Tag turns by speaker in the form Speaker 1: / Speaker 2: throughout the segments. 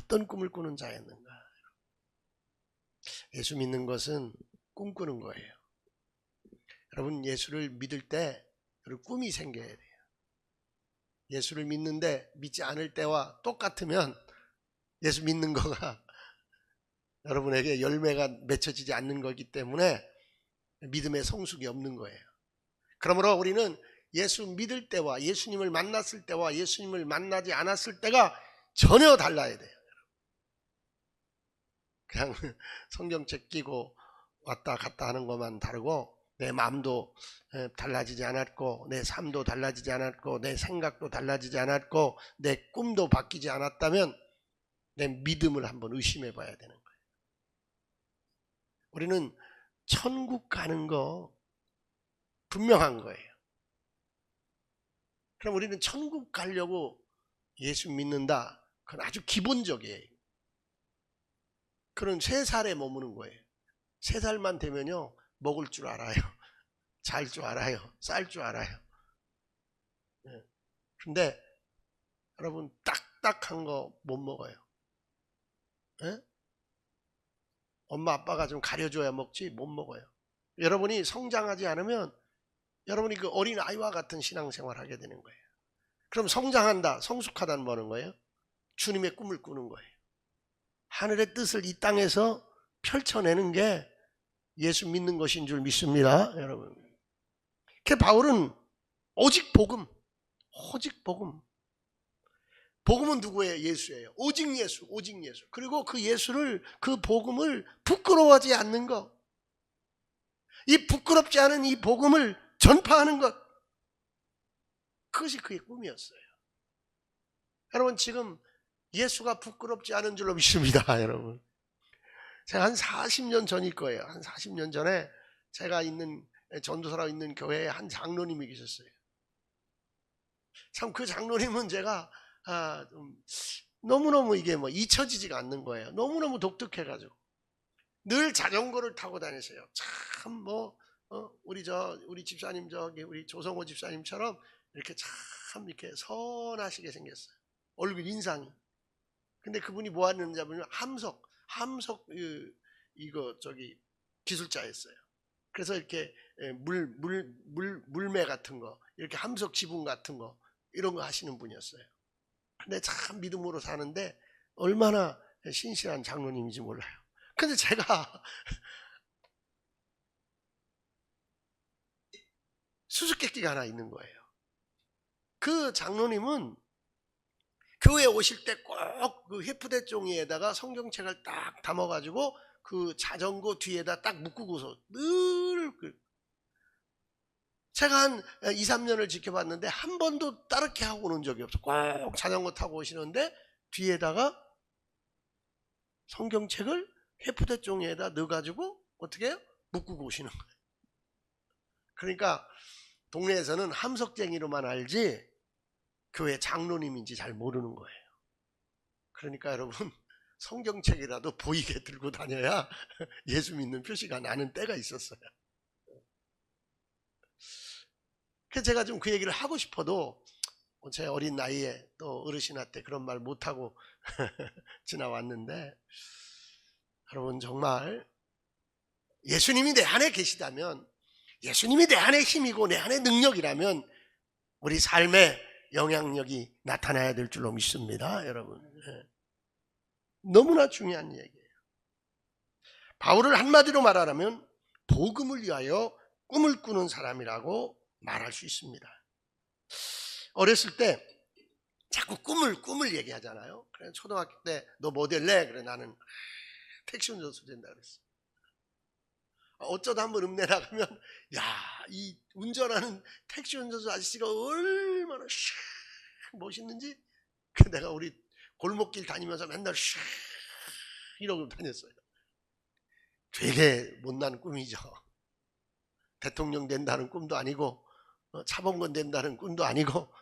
Speaker 1: 어떤 꿈을 꾸는 자였는가? 예수 믿는 것은 꿈꾸는 거예요. 여러분, 예수를 믿을 때 꿈이 생겨야 돼요. 예수를 믿는데 믿지 않을 때와 똑같으면 예수 믿는 거가 여러분에게 열매가 맺혀지지 않는 거기 때문에 믿음의 성숙이 없는 거예요. 그러므로 우리는 예수 믿을 때와 예수님을 만났을 때와 예수님을 만나지 않았을 때가 전혀 달라야 돼요. 그냥 성경책 끼고 왔다 갔다 하는 것만 다르고 내 마음도 달라지지 않았고 내 삶도 달라지지 않았고 내 생각도 달라지지 않았고 내 꿈도 바뀌지 않았다면 내 믿음을 한번 의심해 봐야 되는 거예요. 우리는 천국 가는 거 분명한 거예요. 그럼 우리는 천국 가려고 예수 믿는다. 그건 아주 기본적이에요. 그런 3살에 머무는 거예요. 3살만 되면요, 먹을 줄 알아요. 잘 줄 알아요. 쌀 줄 알아요. 근데 여러분, 딱딱한 거 못 먹어요. 네? 엄마 아빠가 좀 가려줘야 먹지 못 먹어요. 여러분이 성장하지 않으면 여러분이 그 어린 아이와 같은 신앙생활을 하게 되는 거예요. 그럼 성장한다, 성숙하다는 뭐는 거예요? 주님의 꿈을 꾸는 거예요. 하늘의 뜻을 이 땅에서 펼쳐내는 게 예수 믿는 것인 줄 믿습니다, 여러분. 그 바울은 오직 복음, 오직 복음. 복음은 누구예요? 예수예요. 오직 예수, 오직 예수. 그리고 그 예수를, 그 복음을 부끄러워하지 않는 것. 이 부끄럽지 않은 이 복음을 전파하는 것. 그것이 그의 꿈이었어요. 여러분, 지금 예수가 부끄럽지 않은 줄로 믿습니다, 여러분. 제가 한 40년 전일 거예요. 한 40년 전에 제가 있는, 전도사로 있는 교회에 한 장로님이 계셨어요. 참 그 장로님은 제가 너무너무 이게 잊혀지지가 않는 거예요. 너무너무 독특해가지고 늘 자전거를 타고 다니세요. 참 우리 집사님, 우리 조성호 집사님처럼 이렇게 참 이렇게 선하시게 생겼어요. 얼굴 인상이. 근데 그분이 뭐 하는지 보면 함석 기술자였어요. 그래서 이렇게 물매 같은 거, 이렇게 함석 지붕 같은 거, 이런 거 하시는 분이었어요. 근데 참 믿음으로 사는데 얼마나 신실한 장로님인지 몰라요. 근데 제가 수수께끼가 하나 있는 거예요. 그 장로님은 교회에 오실 때 꼭 그 회푸대 종이에다가 성경책을 딱 담아가지고 그 자전거 뒤에다 딱 묶고서 늘 제가 한 2, 3년을 지켜봤는데 한 번도 따르게 하고 오는 적이 없어. 꼭 자전거 타고 오시는데 뒤에다가 성경책을 회푸대 종이에다 넣어가지고 어떻게 해요? 묶고 오시는 거예요. 그러니까 동네에서는 함석쟁이로만 알지 교회 장로님인지 잘 모르는 거예요. 그러니까 여러분, 성경책이라도 보이게 들고 다녀야 예수 믿는 표시가 나는 때가 있었어요. 그래서 제가 좀 그 얘기를 하고 싶어도 제 어린 나이에 또 어르신한테 그런 말 못하고 지나왔는데, 여러분 정말 예수님이 내 안에 계시다면, 예수님이 내 안에 힘이고 내 안에 능력이라면 우리 삶에 영향력이 나타나야 될 줄로 믿습니다, 여러분. 너무나 중요한 얘기예요. 바울을 한마디로 말하라면 복음을 위하여 꿈을 꾸는 사람이라고 말할 수 있습니다. 어렸을 때 자꾸 꿈을 얘기하잖아요. 그래 초등학교 때 너 뭐 될래? 그래 나는 택시 운전수 된다 그랬어. 어쩌다 한번 읍내 나가면 이 운전하는 택시 운전수 아저씨가 얼마나 멋있는지 내가 우리 골목길 다니면서 맨날 이러고 다녔어요. 되게 못난 꿈이죠. 대통령 된다는 꿈도 아니고 차범근 된다는 꿈도 아니고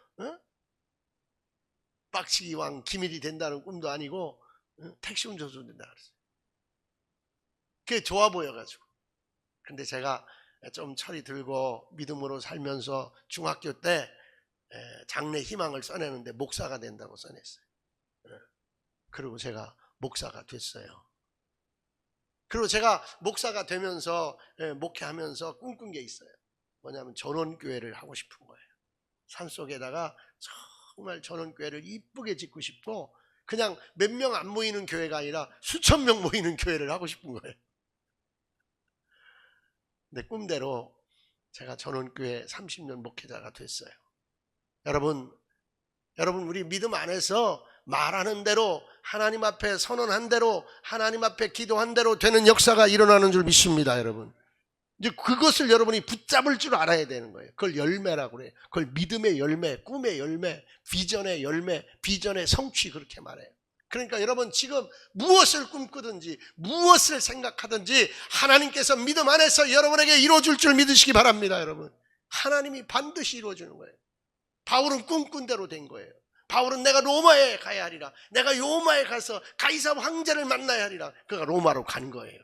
Speaker 1: 빡치기왕 기밀이 된다는 꿈도 아니고 택시 운전수 된다 그랬어요. 그게 좋아 보여가지고. 근데 제가 좀 철이 들고 믿음으로 살면서 중학교 때 장래 희망을 써내는데 목사가 된다고 써냈어요. 그리고 제가 목사가 됐어요. 그리고 제가 목사가 되면서 목회하면서 꿈꾼 게 있어요. 뭐냐면 전원교회를 하고 싶은 거예요. 산속에다가 정말 전원교회를 이쁘게 짓고 싶고, 그냥 몇 명 안 모이는 교회가 아니라 수천 명 모이는 교회를 하고 싶은 거예요. 근데 꿈대로 제가 전원교회 30년 목회자가 됐어요. 여러분 우리 믿음 안에서 말하는 대로, 하나님 앞에 선언한 대로, 하나님 앞에 기도한 대로 되는 역사가 일어나는 줄 믿습니다. 여러분, 이제 그것을 여러분이 붙잡을 줄 알아야 되는 거예요. 그걸 열매라고 그래요. 그걸 믿음의 열매, 꿈의 열매, 비전의 열매, 비전의 성취, 그렇게 말해요. 그러니까 여러분, 지금 무엇을 꿈꾸든지 무엇을 생각하든지 하나님께서 믿음 안에서 여러분에게 이루어줄 줄 믿으시기 바랍니다. 여러분, 하나님이 반드시 이루어주는 거예요. 바울은 꿈꾼 대로 된 거예요. 바울은 내가 로마에 가야 하리라, 내가 로마에 가서 가이사 황제를 만나야 하리라, 그가 로마로 간 거예요.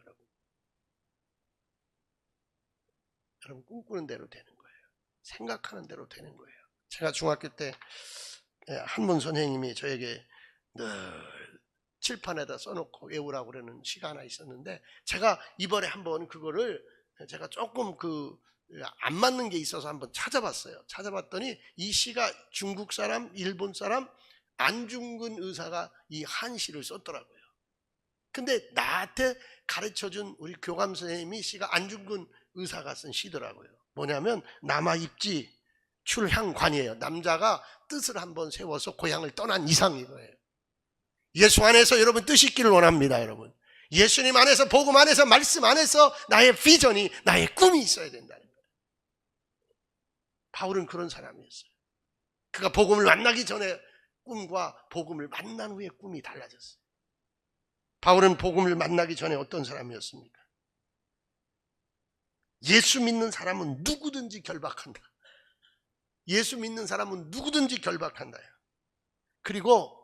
Speaker 1: 여러분, 꿈꾸는 대로 되는 거예요. 생각하는 대로 되는 거예요. 제가 중학교 때 한문 선생님이 저에게 늘 칠판에다 써놓고 외우라고 그러는 시가 하나 있었는데, 제가 이번에 한번 그거를 제가 조금 안 맞는 게 있어서 한번 찾아봤어요. 찾아봤더니 이 시가 중국 사람, 일본 사람 안중근 의사가 이 한시를 썼더라고요. 근데 나한테 가르쳐준 우리 교감 선생님이 시가 안중근 의사가 쓴 시더라고요. 뭐냐면 남아입지 출향관이에요. 남자가 뜻을 한번 세워서 고향을 떠난 이상인 거예요. 예수 안에서 여러분 뜻이 있기를 원합니다. 여러분, 예수님 안에서, 복음 안에서, 말씀 안에서 나의 비전이, 나의 꿈이 있어야 된다는 거예요. 바울은 그런 사람이었어요. 그가 복음을 만나기 전에 꿈과 복음을 만난 후에 꿈이 달라졌어요. 바울은 복음을 만나기 전에 어떤 사람이었습니까? 예수 믿는 사람은 누구든지 결박한다. 예수 믿는 사람은 누구든지 결박한다. 그리고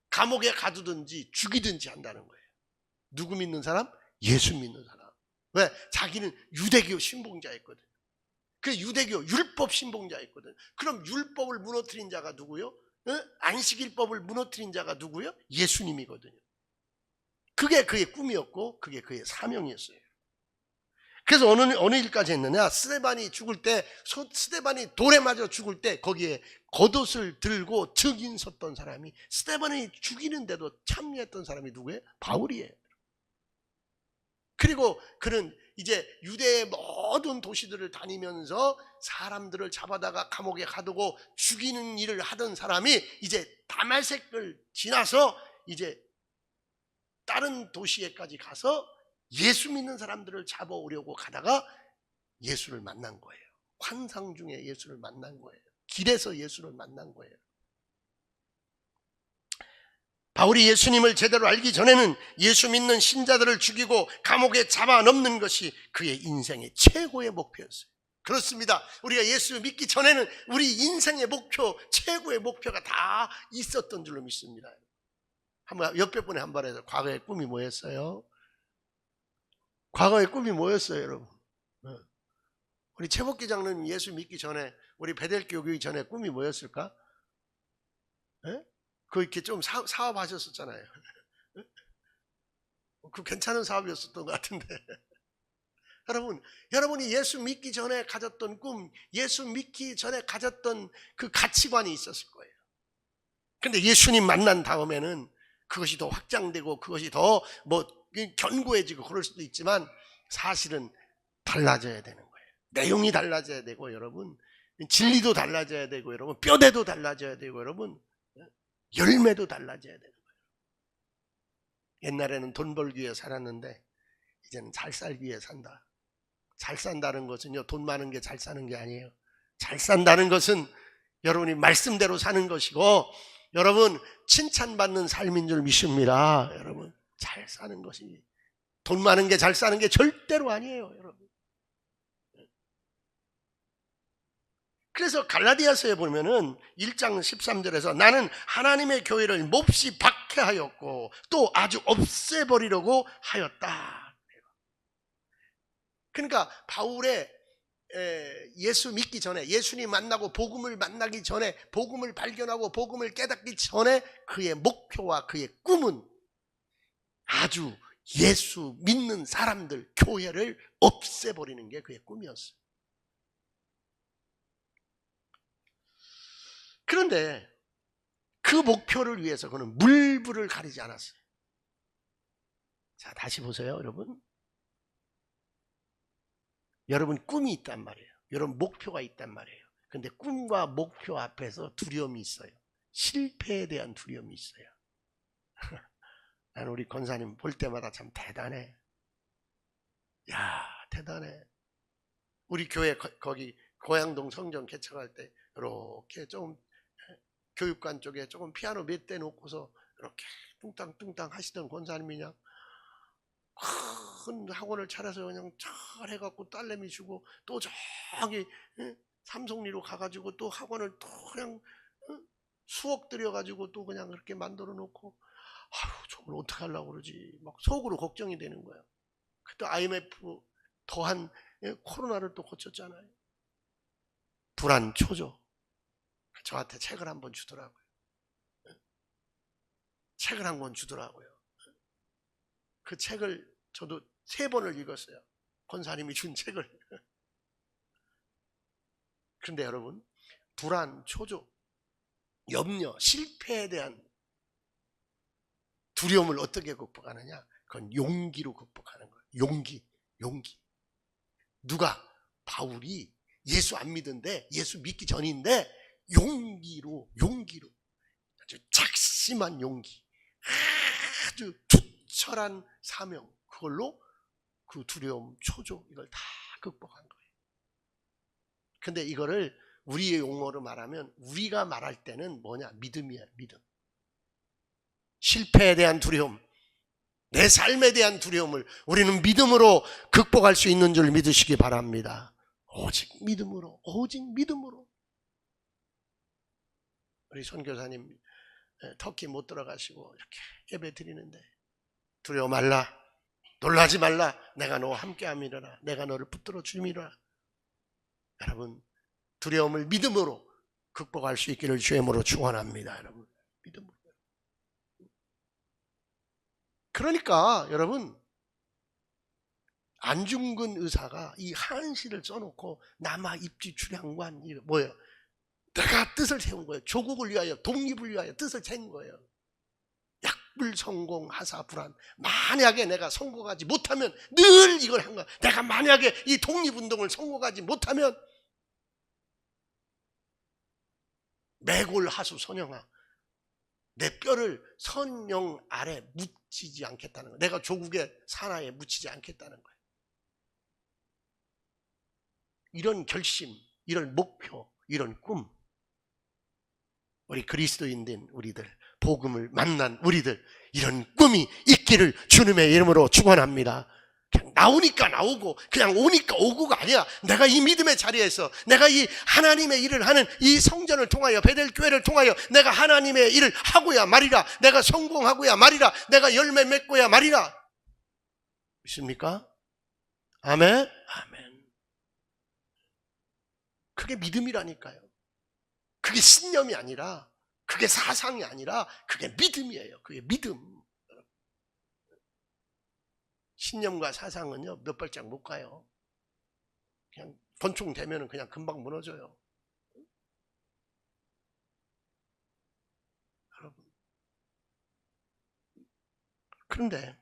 Speaker 1: 감옥에 가두든지 죽이든지 한다는 거예요. 누구 믿는 사람? 예수 믿는 사람. 왜? 자기는 유대교 신봉자였거든. 그 유대교 율법 신봉자였거든. 그럼 율법을 무너뜨린 자가 누구요? 안식일법을 무너뜨린 자가 누구요? 예수님이거든요. 그게 그의 꿈이었고 그게 그의 사명이었어요. 그래서 어느 일까지 했느냐, 스데반이 죽을 때, 스데반이 돌에 맞아 죽을 때 거기에 겉옷을 들고 증인 섰던 사람이, 스데반이 죽이는데도 참여했던 사람이 누구예요? 바울이에요. 그리고 그는 이제 유대의 모든 도시들을 다니면서 사람들을 잡아다가 감옥에 가두고 죽이는 일을 하던 사람이 이제 다메섹을 지나서 이제 다른 도시에까지 가서 예수 믿는 사람들을 잡아오려고 가다가 예수를 만난 거예요. 환상 중에 예수를 만난 거예요. 길에서 예수를 만난 거예요. 바울이 예수님을 제대로 알기 전에는 예수 믿는 신자들을 죽이고 감옥에 잡아넣는 것이 그의 인생의 최고의 목표였어요. 그렇습니다. 우리가 예수 믿기 전에는 우리 인생의 목표, 최고의 목표가 다 있었던 줄로 믿습니다. 한번 옆에 분에 한 번 해서 과거의 꿈이 뭐였어요? 과거의 꿈이 뭐였어요, 여러분? 우리 최복기 장로님 예수 믿기 전에, 우리 베델교회 오기 전에 꿈이 뭐였을까? 그 이렇게 좀 사업하셨었잖아요. 그 괜찮은 사업이었었던 것 같은데. 여러분이 예수 믿기 전에 가졌던 꿈, 예수 믿기 전에 가졌던 그 가치관이 있었을 거예요. 근데 예수님 만난 다음에는 그것이 더 확장되고 그것이 더 견고해지고 그럴 수도 있지만, 사실은 달라져야 되는 거예요. 내용이 달라져야 되고, 여러분 진리도 달라져야 되고, 여러분 뼈대도 달라져야 되고, 여러분 열매도 달라져야 되는 거예요. 옛날에는 돈 벌기 위해 살았는데 이제는 잘 살기 위해 산다. 잘 산다는 것은요, 돈 많은 게 잘 사는 게 아니에요. 잘 산다는 것은 여러분이 말씀대로 사는 것이고, 여러분 칭찬받는 삶인 줄 믿습니다. 여러분 잘 사는 것이, 돈 많은 게 잘 사는 게 절대로 아니에요, 여러분. 그래서 갈라디아서에 보면은 1장 13절에서 나는 하나님의 교회를 몹시 박해하였고 또 아주 없애버리려고 하였다. 그러니까 바울의 예수 믿기 전에, 예수님 만나고 복음을 만나기 전에, 복음을 발견하고 복음을 깨닫기 전에 그의 목표와 그의 꿈은 아주 예수 믿는 사람들, 교회를 없애버리는 게 그의 꿈이었어요. 그런데 그 목표를 위해서 그는 물불을 가리지 않았어요. 자, 다시 보세요, 여러분. 여러분 꿈이 있단 말이에요. 여러분 목표가 있단 말이에요. 근데 꿈과 목표 앞에서 두려움이 있어요. 실패에 대한 두려움이 있어요. 나는 우리 권사님 볼 때마다 참 대단해. 야, 대단해. 우리 교회 거기 고양동 성전 개척할 때 이렇게 좀 교육관 쪽에 조금 피아노 몇 대 놓고서 이렇게 뚱땅뚱땅 하시던 권사님이냐, 큰 학원을 차려서 그냥 잘 해갖고 딸내미 주고 또 저기 삼성리로 가가지고 또 학원을 또 그냥 수억 들여가지고 또 그냥 그렇게 만들어 놓고, 아유 저걸 어떻게 하려고 그러지, 막 속으로 걱정이 되는 거야. 그때 IMF 더한 코로나를 또 거쳤잖아요. 불안 초조. 저한테 책을 한번 주더라고요. 책을 한 권 주더라고요. 그 책을 저도 3번을 읽었어요. 권사님이 준 책을. 그런데 여러분, 불안, 초조, 염려, 실패에 대한 두려움을 어떻게 극복하느냐? 그건 용기로 극복하는 거예요. 용기. 누가? 바울이 예수 안 믿은데, 예수 믿기 전인데 용기로 아주 작심한 용기, 아주 투철한 사명, 그걸로 그 두려움, 초조 이걸 다 극복한 거예요. 근데 이거를 우리의 용어로 말하면, 우리가 말할 때는 뭐냐? 믿음이에요. 믿음. 실패에 대한 두려움, 내 삶에 대한 두려움을 우리는 믿음으로 극복할 수 있는 줄 믿으시기 바랍니다. 오직 믿음으로, 오직 믿음으로. 우리 선교사님 터키 못 들어가시고 이렇게 예배 드리는데, 두려워 말라, 놀라지 말라, 내가 너와 함께 함이라, 내가 너를 붙들어 줌이라. 여러분, 두려움을 믿음으로 극복할 수 있기를 주님으로 축원합니다. 여러분, 믿음으로. 그러니까 여러분, 안중근 의사가 이 한시를 써놓고 남아 입지 출향관, 뭐예요? 내가 뜻을 세운 거예요. 조국을 위하여, 독립을 위하여 뜻을 세운 거예요. 약불성공 하사불안. 만약에 내가 성공하지 못하면, 늘 이걸 한 거야. 내가 만약에 이 독립운동을 성공하지 못하면 매골하수 선영아, 내 뼈를 선영 아래 묻히지 않겠다는 거예요. 내가 조국의 산하에 묻히지 않겠다는 거예요. 이런 결심, 이런 목표, 이런 꿈, 우리 그리스도인된 우리들, 복음을 만난 우리들, 이런 꿈이 있기를 주님의 이름으로 축원합니다. 그냥 나오니까 나오고, 그냥 오니까 오고가 아니야. 내가 이 믿음의 자리에서, 내가 이 하나님의 일을 하는 이 성전을 통하여, 베델교회를 통하여 내가 하나님의 일을 하고야 말이라. 내가 성공하고야 말이라. 내가 열매 맺고야 말이라. 믿습니까? 아멘? 아멘. 그게 믿음이라니까요. 그게 신념이 아니라, 그게 사상이 아니라, 그게 믿음이에요. 그게 믿음. 신념과 사상은요, 몇 발짝 못 가요. 그냥 권총되면 그냥 금방 무너져요. 여러분. 그런데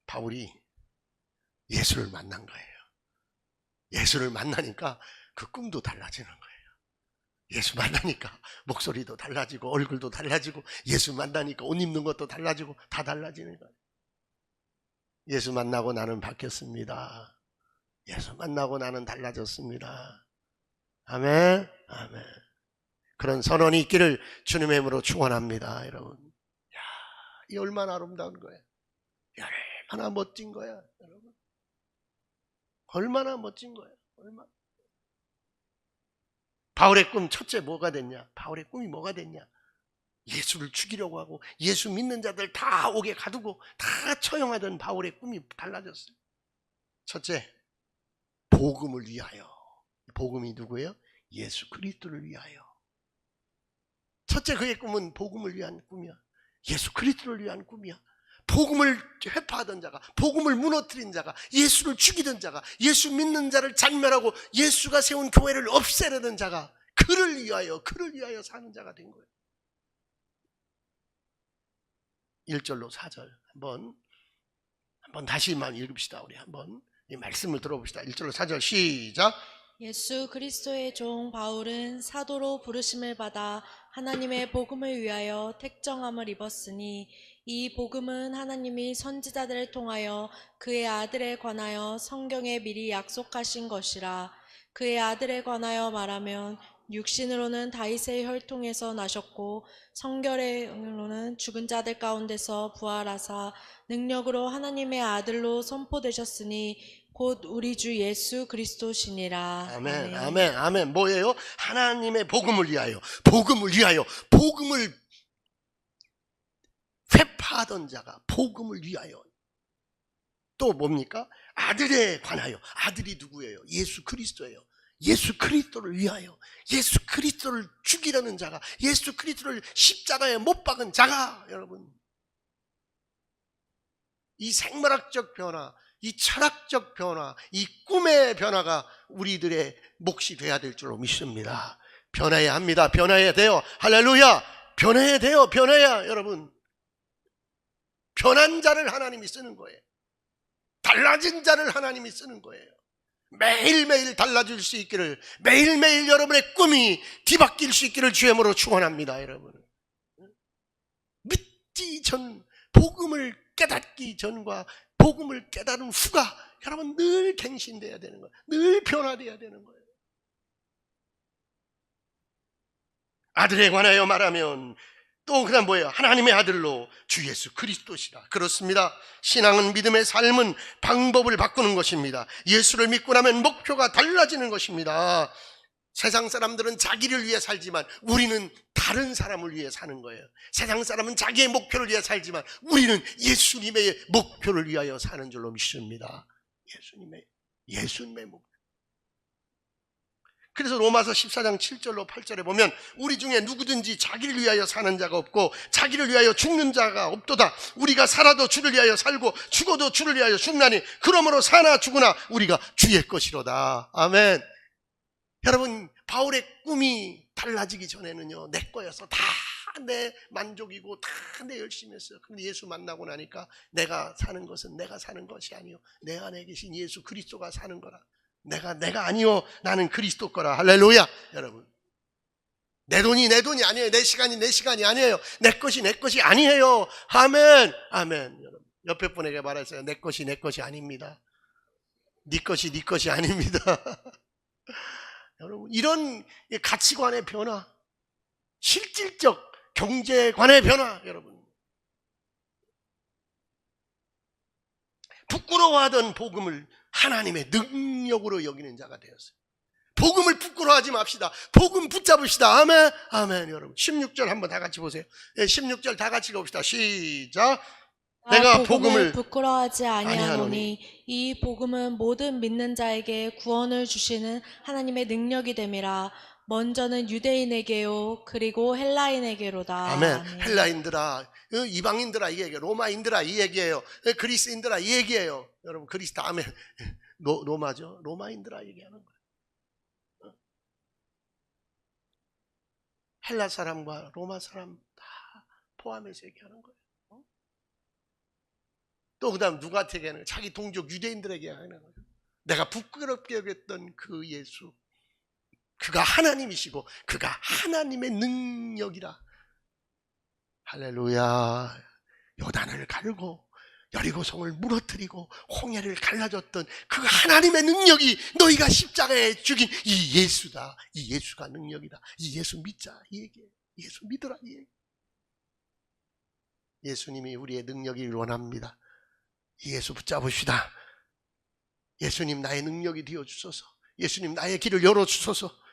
Speaker 1: 바울이 예수를 만난 거예요. 예수를 만나니까 그 꿈도 달라지는 거예요. 예수 만나니까 목소리도 달라지고 얼굴도 달라지고, 예수 만나니까 옷 입는 것도 달라지고, 다 달라지는 거예요. 예수 만나고 나는 바뀌었습니다. 예수 만나고 나는 달라졌습니다. 아멘. 아멘. 그런 선언이 있기를 주님의 이름으로 축원합니다. 여러분, 야, 이 얼마나 아름다운 거예요. 얼마나 멋진 거야, 여러분. 얼마나 멋진 거예요. 얼마나. 바울의 꿈 첫째 뭐가 됐냐? 바울의 꿈이 뭐가 됐냐? 예수를 죽이려고 하고 예수 믿는 자들 다 옥에 가두고 다 처형하던 바울의 꿈이 달라졌어요. 첫째, 복음을 위하여. 복음이 누구예요? 예수 그리스도를 위하여. 첫째, 그의 꿈은 복음을 위한 꿈이야. 예수 그리스도를 위한 꿈이야. 복음을 회파하던 자가, 복음을 무너뜨린 자가, 예수를 죽이던 자가, 예수 믿는 자를 잔멸하고 예수가 세운 교회를 없애려던 자가 그를 위하여 사는 자가 된 거예요. 1절로 4절 한번 다시만 읽읍시다. 우리 한번 이 말씀을 들어봅시다. 1절로 4절 시작.
Speaker 2: 예수 그리스도의 종 바울은 사도로 부르심을 받아 하나님의 복음을 위하여 택정함을 입었으니 이 복음은 하나님이 선지자들을 통하여 그의 아들에 관하여 성경에 미리 약속하신 것이라. 그의 아들에 관하여 말하면 육신으로는 다윗의 혈통에서 나셨고 성결의로는 죽은 자들 가운데서 부활하사 능력으로 하나님의 아들로 선포되셨으니 곧 우리 주 예수 그리스도시니라.
Speaker 1: 아멘, 아멘, 아멘. 뭐예요? 하나님의 복음을 위하여, 복음을 회파하던 자가 복음을 위하여. 또 뭡니까? 아들에 관하여. 아들이 누구예요? 예수 그리스도예요. 예수 그리스도를 위하여, 예수 그리스도를 죽이려는 자가, 예수 그리스도를 십자가에 못 박은 자가, 여러분, 이 생물학적 변화, 이 철학적 변화, 이 꿈의 변화가 우리들의 몫이 돼야 될 줄로 믿습니다. 변해야 합니다. 변해야 돼요. 할렐루야. 변해야 돼요. 변해야. 여러분, 변한 자를 하나님이 쓰는 거예요. 달라진 자를 하나님이 쓰는 거예요. 매일매일 달라질 수 있기를, 매일매일 여러분의 꿈이 뒤바뀔 수 있기를 주님으로 축원합니다. 여러분, 믿기 전, 복음을 깨닫기 전과 복음을 깨달은 후가 여러분 늘 갱신돼야 되는 거예요. 늘 변화돼야 되는 거예요. 아들에 관하여 말하면 또 그다음 뭐예요? 하나님의 아들로 주 예수 그리스도시라. 그렇습니다. 신앙은 믿음의 삶은 방법을 바꾸는 것입니다. 예수를 믿고 나면 목표가 달라지는 것입니다. 세상 사람들은 자기를 위해 살지만 우리는 다른 사람을 위해 사는 거예요. 세상 사람은 자기의 목표를 위해 살지만 우리는 예수님의 목표를 위하여 사는 줄로 믿습니다. 예수님의 목표. 그래서 로마서 14장 7절로 8절에 보면 우리 중에 누구든지 자기를 위하여 사는 자가 없고 자기를 위하여 죽는 자가 없도다. 우리가 살아도 주를 위하여 살고 죽어도 주를 위하여 죽나니 그러므로 사나 죽으나 우리가 주의 것이로다. 아멘. 여러분, 바울의 꿈이 달라지기 전에는요, 내 거여서 다 내 만족이고 다 내 열심이었어요. 근데 예수 만나고 나니까 내가 사는 것은 내가 사는 것이 아니요, 내 안에 계신 예수 그리스도가 사는 거라. 내가 아니요, 나는 그리스도 거라. 할렐루야. 여러분, 내 돈이 아니에요. 내 시간이 아니에요. 내 것이 아니에요. 아멘. 아멘. 여러분, 옆에 분에게 말했어요. 내 것이 아닙니다. 네 것이 아닙니다. 여러분, 이런 가치관의 변화, 실질적 경제관의 변화, 여러분, 부끄러워하던 복음을 하나님의 능력으로 여기는 자가 되었어요. 복음을 부끄러워하지 맙시다. 복음 붙잡읍시다. 아멘. 아멘. 여러분, 16절 한번 다 같이 보세요. 16절 다 같이 읽읍시다. 시작. 내가 복음을
Speaker 2: 부끄러워하지 아니하노니 이 복음은 모든 믿는 자에게 구원을 주시는 하나님의 능력이 됨이라. 먼저는 유대인에게요 그리고 헬라인에게로다.
Speaker 1: 아멘.
Speaker 2: 아멘.
Speaker 1: 헬라인들아, 이방인들아 이 얘기예요. 로마인들아 이 얘기예요. 그리스인들아 이 얘기예요. 여러분, 그리스도 아멘. 로마죠. 로마인들아 얘기하는 거예요. 헬라 사람과 로마 사람 다 포함해서 얘기하는 거예요. 또 그 다음 누구한테 얘기하는 거예요? 자기 동족 유대인들에게 하는 거예요. 내가 부끄럽게 여겼던 그 예수, 그가 하나님이시고 그가 하나님의 능력이라. 할렐루야. 요단을 갈고 여리고성을 무너뜨리고 홍해를 갈라줬던 그 하나님의 능력이 너희가 십자가에 죽인 이 예수다. 이 예수가 능력이다. 이 예수 믿자 이 얘기예요. 예수 믿으라 이 얘기. 예수님이 우리의 능력을 원합니다. 예수 붙잡읍시다. 예수님 나의 능력이 되어주소서. 예수님 나의 길을 열어주소서.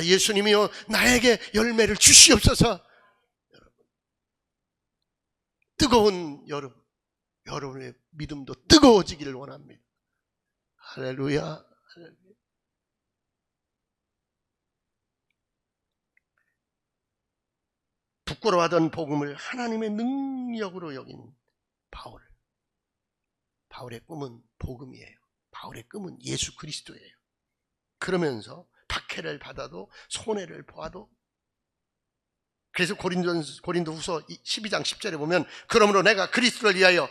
Speaker 1: 예수님이여 나에게 열매를 주시옵소서. 여러분, 뜨거운 여러분의 믿음도 뜨거워지기를 원합니다. 할렐루야. 부끄러워하던 복음을 하나님의 능력으로 여긴 바울의 꿈은 복음이에요. 바울의 꿈은 예수 그리스도예요. 그러면서 박해를 받아도 손해를 보아도, 그래서 고린도후서 12장 10절에 보면 그러므로 내가 그리스도를 위하여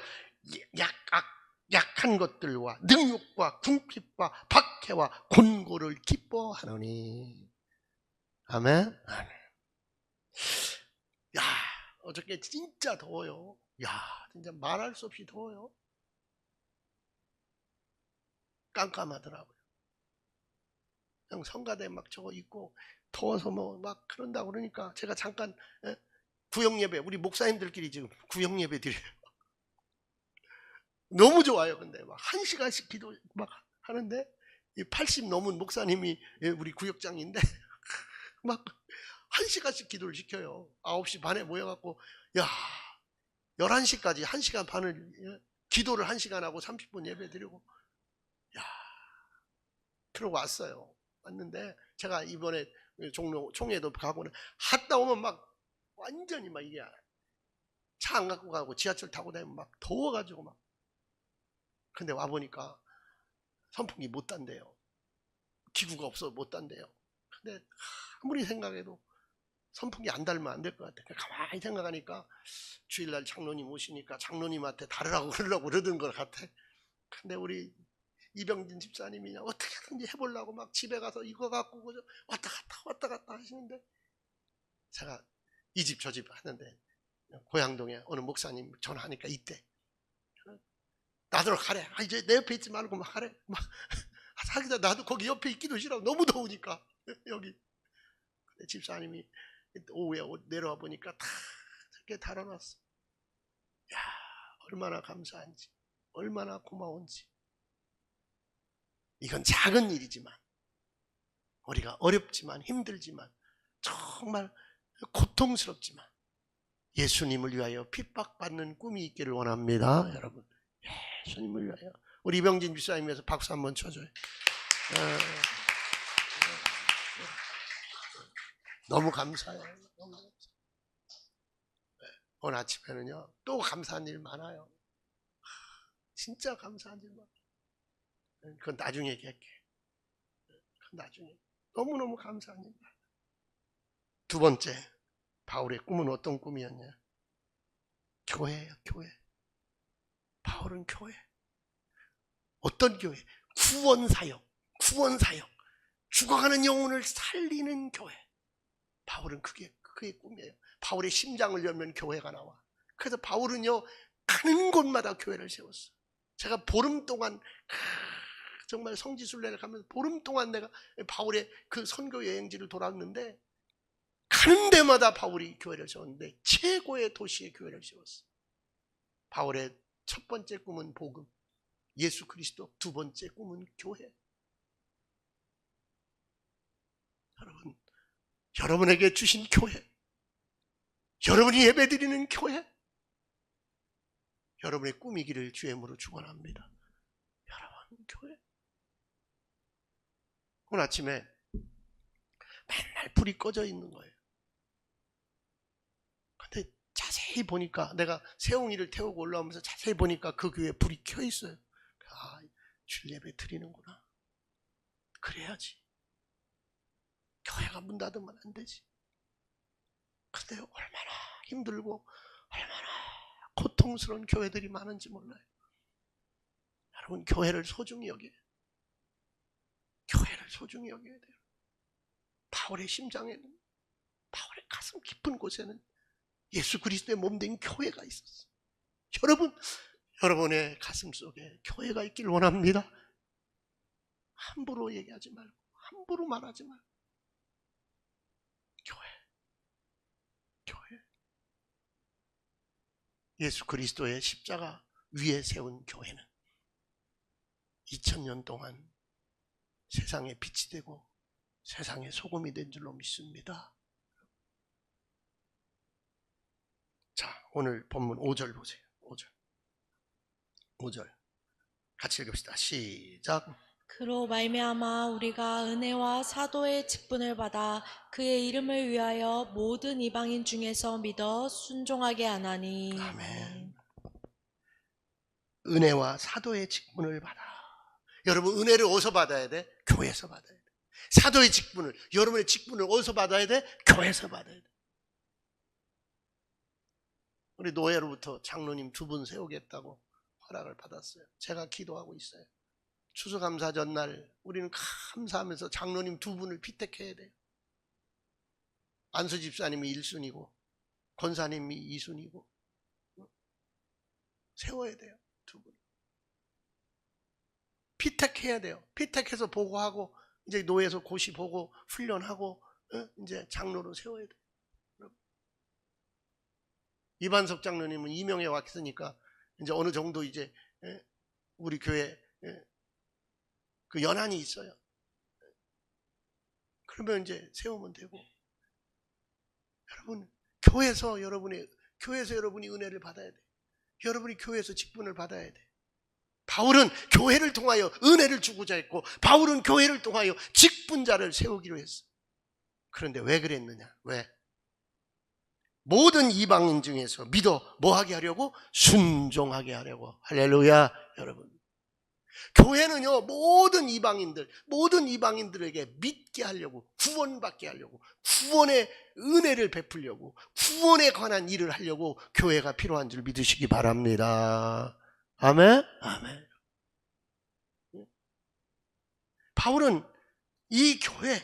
Speaker 1: 약한 것들과 능욕과 궁핍과 박해와 곤고를 기뻐하노니. 아멘. 야, 어저께 진짜 더워요. 야, 진짜 말할 수 없이 더워요. 깜깜하더라고요. 그냥 성가대 막 저거 입고 더워서 뭐 막 그런다고 그러니까 제가 잠깐 구역예배, 우리 목사님들끼리 지금 구역예배 드려요. 너무 좋아요. 근데 막 1시간씩 기도 막 하는데 80 넘은 목사님이 우리 구역장인데 막 1시간씩 기도를 시켜요. 9시 반에 모여갖고 야 11시까지 1시간 반을 기도를 1시간 하고 30분 예배 드리고, 야 그러고 왔어요. 왔는데 제가 이번에 총회도 가고 갔다 오면 막 완전히 막 이게 차 안 갖고 가고 지하철 타고 다니면 막 더워가지고 막. 근데 와보니까 선풍기 못 단대요. 기구가 없어 못 단대요. 근데 아무리 생각해도 선풍기 안 달면 안 될 것 같아. 가만히 생각하니까 주일날 장로님 오시니까 장로님한테 다르라고 그러던 것 같아. 근데 우리 이병진 집사님이 그냥 어떻게든지 해보려고 막 집에 가서 이거 갖고 왔다 갔다 하시는데, 제가 이 집 저 집 하는데 고양동에 어느 목사님 전화하니까 있대. 나더러 가래. 이제 내 옆에 있지 말고 막 가래. 막 자기가 나도 거기 옆에 있기도 싫어. 너무 더우니까 여기. 근데 집사님이 오후에 내려와 보니까 다 이렇게 달아놨어. 야, 얼마나 감사한지, 얼마나 고마운지. 이건 작은 일이지만, 우리가 어렵지만 힘들지만 정말 고통스럽지만 예수님을 위하여 핍박받는 꿈이 있기를 원합니다. 여러분, 예수님을 위하여. 우리 이병진 집사님에서 박수 한번 쳐줘요. 너무 감사해요. 오늘 아침에는요 또 감사한 일 많아요. 진짜 감사한 일 많아요. 그건 나중에 얘기할게. 그건 나중에. 너무너무 감사한 일 많아요. 두 번째, 바울의 꿈은 어떤 꿈이었냐? 교회예요. 교회. 바울은 교회. 어떤 교회? 구원사역. 죽어가는 영혼을 살리는 교회. 바울은 그게 그의 꿈이에요. 바울의 심장을 열면 교회가 나와. 그래서 바울은요 가는 곳마다 교회를 세웠어. 제가 보름 동안 정말 성지순례를 가면서 보름 동안 내가 바울의 그 선교 여행지를 돌았는데, 가는 데마다 바울이 교회를 세웠는데 최고의 도시에 교회를 세웠어. 바울의 첫 번째 꿈은 복음, 예수 그리스도. 두 번째 꿈은 교회. 여러분, 여러분에게 주신 교회, 여러분이 예배드리는 교회, 여러분의 꿈이기를 주의 이름으로 축원합니다. 여러분, 교회. 오늘 아침에 맨날 불이 꺼져 있는 거예요. 근데 자세히 보니까, 내가 세웅이를 태우고 올라오면서 자세히 보니까 그 교회에 불이 켜 있어요. 아, 줄 예배 드리는구나. 그래야지. 교회가 문 닫으면 안 되지. 근데 얼마나 힘들고 얼마나 고통스러운 교회들이 많은지 몰라요. 여러분, 교회를 소중히 여겨요. 교회를 소중히 여겨야 돼요. 바울의 심장에는, 바울의 가슴 깊은 곳에는 예수 그리스도의 몸된 교회가 있었어요. 여러분, 여러분의 가슴 속에 교회가 있길 원합니다. 함부로 얘기하지 말고, 함부로 말하지 말고. 교회. 예수 그리스도의 십자가 위에 세운 교회는 2000년 동안 세상의 빛이 되고 세상의 소금이 된 줄로 믿습니다. 자, 오늘 본문 5절 보세요. 5절 같이 읽읍시다. 시작.
Speaker 2: 그로 말미암아 우리가 은혜와 사도의 직분을 받아 그의 이름을 위하여 모든 이방인 중에서 믿어 순종하게 하나니.
Speaker 1: 아멘. 은혜와 사도의 직분을 받아. 여러분, 은혜를 어디서 받아야 돼? 교회에서 받아야 돼. 사도의 직분을, 여러분의 직분을 어디서 받아야 돼? 교회에서 받아야 돼. 우리 노예로부터 장로님 2분 세우겠다고 허락을 받았어요. 제가 기도하고 있어요. 추수감사 전날 우리는 감사하면서 장로님 2분을 피택해야 돼요. 안수 집사님이 1순위고 권사님이 2순위고 세워야 돼요. 2분. 피택해야 돼요. 피택해서 보고하고 이제 노예에서 고시 보고 훈련하고 이제 장로로 세워야 돼요. 이반석 장로님은 이명에 왔으니까 이제 어느 정도 이제 우리 교회 그 연한이 있어요. 그러면 이제 세우면 되고, 여러분 교회에서 여러분이 은혜를 받아야 돼. 여러분이 교회에서 직분을 받아야 돼. 바울은 교회를 통하여 은혜를 주고자 했고, 바울은 교회를 통하여 직분자를 세우기로 했어. 그런데 왜 그랬느냐? 왜? 모든 이방인 중에서 믿어 뭐하게 하려고? 순종하게 하려고. 할렐루야. 여러분, 교회는요 모든 이방인들에게 믿게 하려고, 구원받게 하려고, 구원의 은혜를 베풀려고, 구원에 관한 일을 하려고 교회가 필요한 줄 믿으시기 바랍니다. 아멘. 아멘. 바울은 이 교회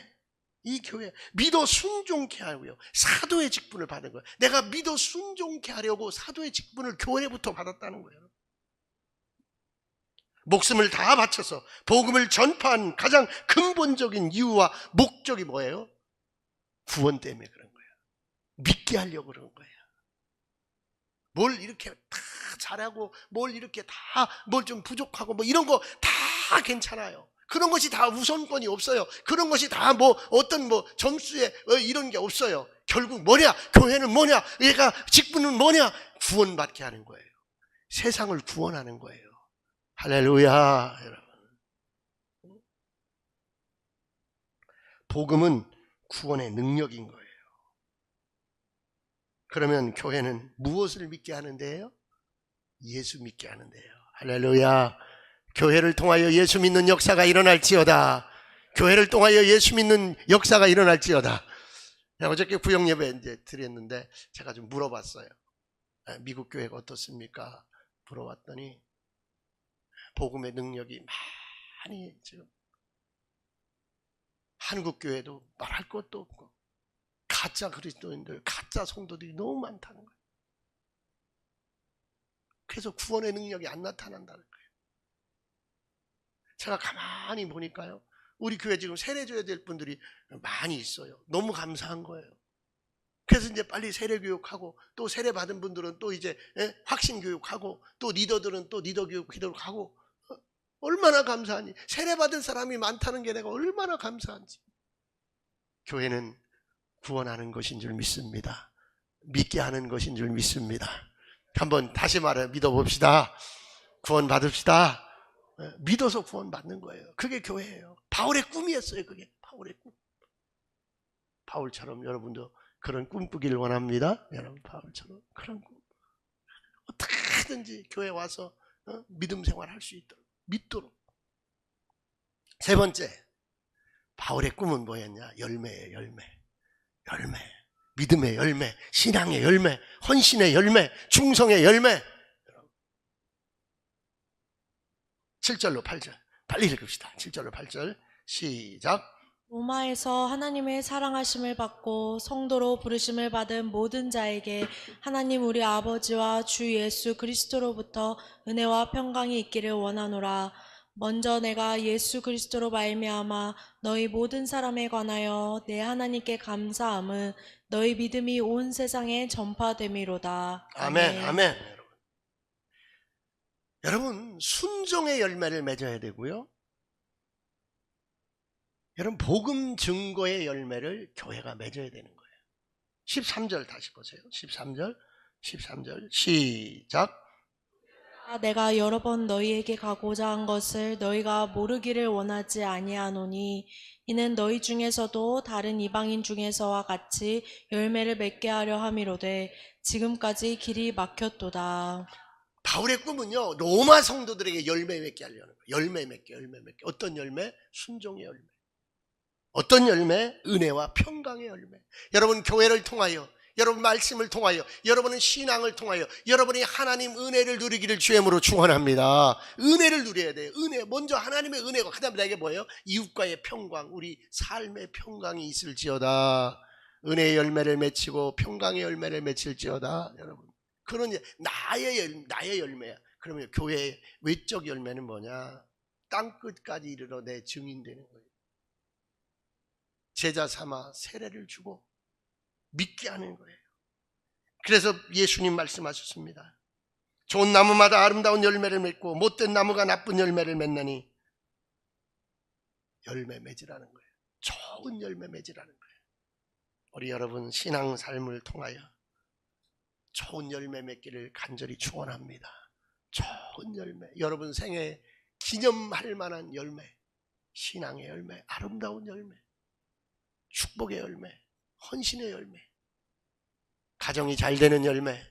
Speaker 1: 믿어 순종케 하고요, 사도의 직분을 받은 거예요. 내가 믿어 순종케 하려고 사도의 직분을 교회부터 받았다는 거예요. 목숨을 다 바쳐서 복음을 전파한 가장 근본적인 이유와 목적이 뭐예요? 구원 때문에 그런 거예요. 믿게 하려고 그런 거예요. 뭘 이렇게 다 잘하고 뭘 이렇게 다 뭘 좀 부족하고 뭐 이런 거 다 괜찮아요. 그런 것이 다 우선권이 없어요. 그런 것이 다 뭐 어떤 뭐 점수에 이런 게 없어요. 결국 뭐냐? 교회는 뭐냐? 얘가 직분은 뭐냐? 구원받게 하는 거예요. 세상을 구원하는 거예요. 할렐루야. 여러분, 복음은 구원의 능력인 거예요. 그러면 교회는 무엇을 믿게 하는데요? 예수 믿게 하는데요. 할렐루야. 교회를 통하여 예수 믿는 역사가 일어날지어다. 교회를 통하여 예수 믿는 역사가 일어날지어다. 어저께 구역 예배 이제 드렸는데 제가 좀 물어봤어요. 미국 교회가 어떻습니까? 물어봤더니 복음의 능력이 많이 지금, 한국 교회도 말할 것도 없고 가짜 그리스도인들, 가짜 성도들이 너무 많다는 거예요. 그래서 구원의 능력이 안 나타난다는 거예요. 제가 가만히 보니까요, 우리 교회 지금 세례 줘야 될 분들이 많이 있어요. 너무 감사한 거예요. 그래서 이제 빨리 세례 교육하고, 또 세례 받은 분들은 또 이제 확신 교육하고, 또 리더들은 또 리더 교육하고, 얼마나 감사하니. 세례 받은 사람이 많다는 게 내가 얼마나 감사한지. 교회는 구원하는 것인 줄 믿습니다. 믿게 하는 것인 줄 믿습니다. 한번 다시 말해 믿어봅시다. 구원 받읍시다. 믿어서 구원 받는 거예요. 그게 교회예요. 바울의 꿈이었어요. 그게 바울의 꿈. 바울처럼 여러분도 그런 꿈 꾸기를 원합니다. 여러분, 바울처럼 그런 꿈. 어떻게든지 교회 와서 믿음 생활할 수 있도록, 믿도록. 세 번째, 바울의 꿈은 뭐였냐? 열매예요. 열매. 믿음의 열매, 신앙의 열매, 헌신의 열매, 충성의 열매. 7절로 8절 빨리 읽읍시다. 7절로 8절 시작.
Speaker 2: 로마에서 하나님의 사랑하심을 받고 성도로 부르심을 받은 모든 자에게 하나님 우리 아버지와 주 예수 그리스도로부터 은혜와 평강이 있기를 원하노라. 먼저 내가 예수 그리스도로 말미암아 너희 모든 사람에 관하여 내 하나님께 감사함은 너희 믿음이 온 세상에 전파됨이로다.
Speaker 1: 아멘. 아멘. 여러분, 순종의 열매를 맺어야 되고요, 여러분, 복음 증거의 열매를 교회가 맺어야 되는 거예요. 13절 다시 보세요. 13절 시작.
Speaker 2: 내가 여러 번 너희에게 가고자 한 것을 너희가 모르기를 원하지 아니하노니 이는 너희 중에서도 다른 이방인 중에서와 같이 열매를 맺게 하려 함이로되 지금까지 길이 막혔도다.
Speaker 1: 바울의 꿈은요, 로마 성도들에게 열매 맺게 하려는 거예요. 열매 맺게. 어떤 열매? 순종의 열매. 어떤 열매? 은혜와 평강의 열매. 여러분 교회를 통하여, 여러분 말씀을 통하여, 여러분은 신앙을 통하여 여러분이 하나님 은혜를 누리기를 주임으로 축원합니다. 은혜를 누려야 돼요. 은혜. 먼저 하나님의 은혜가, 그 다음에 내게 뭐예요? 이웃과의 평강, 우리 삶의 평강이 있을지어다. 은혜의 열매를 맺히고 평강의 열매를 맺힐지어다. 여러분, 그런 나의 열매야. 그러면 교회의 외적 열매는 뭐냐? 땅끝까지 이르러 내 증인되는 거예요. 제자 삼아 세례를 주고 믿게 하는 거예요. 그래서 예수님 말씀하셨습니다. 좋은 나무마다 아름다운 열매를 맺고 못된 나무가 나쁜 열매를 맺느니 열매 맺으라는 거예요. 좋은 열매 맺으라는 거예요. 우리 여러분 신앙 삶을 통하여 좋은 열매 맺기를 간절히 축원합니다. 좋은 열매, 여러분 생애 기념할 만한 열매, 신앙의 열매, 아름다운 열매, 축복의 열매, 헌신의 열매, 가정이 잘 되는 열매,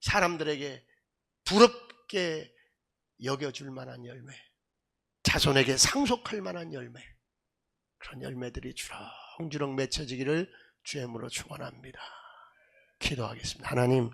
Speaker 1: 사람들에게 부럽게 여겨줄 만한 열매, 자손에게 상속할 만한 열매, 그런 열매들이 주렁주렁 맺혀지기를 주님으로 축원합니다. 기도하겠습니다. 하나님,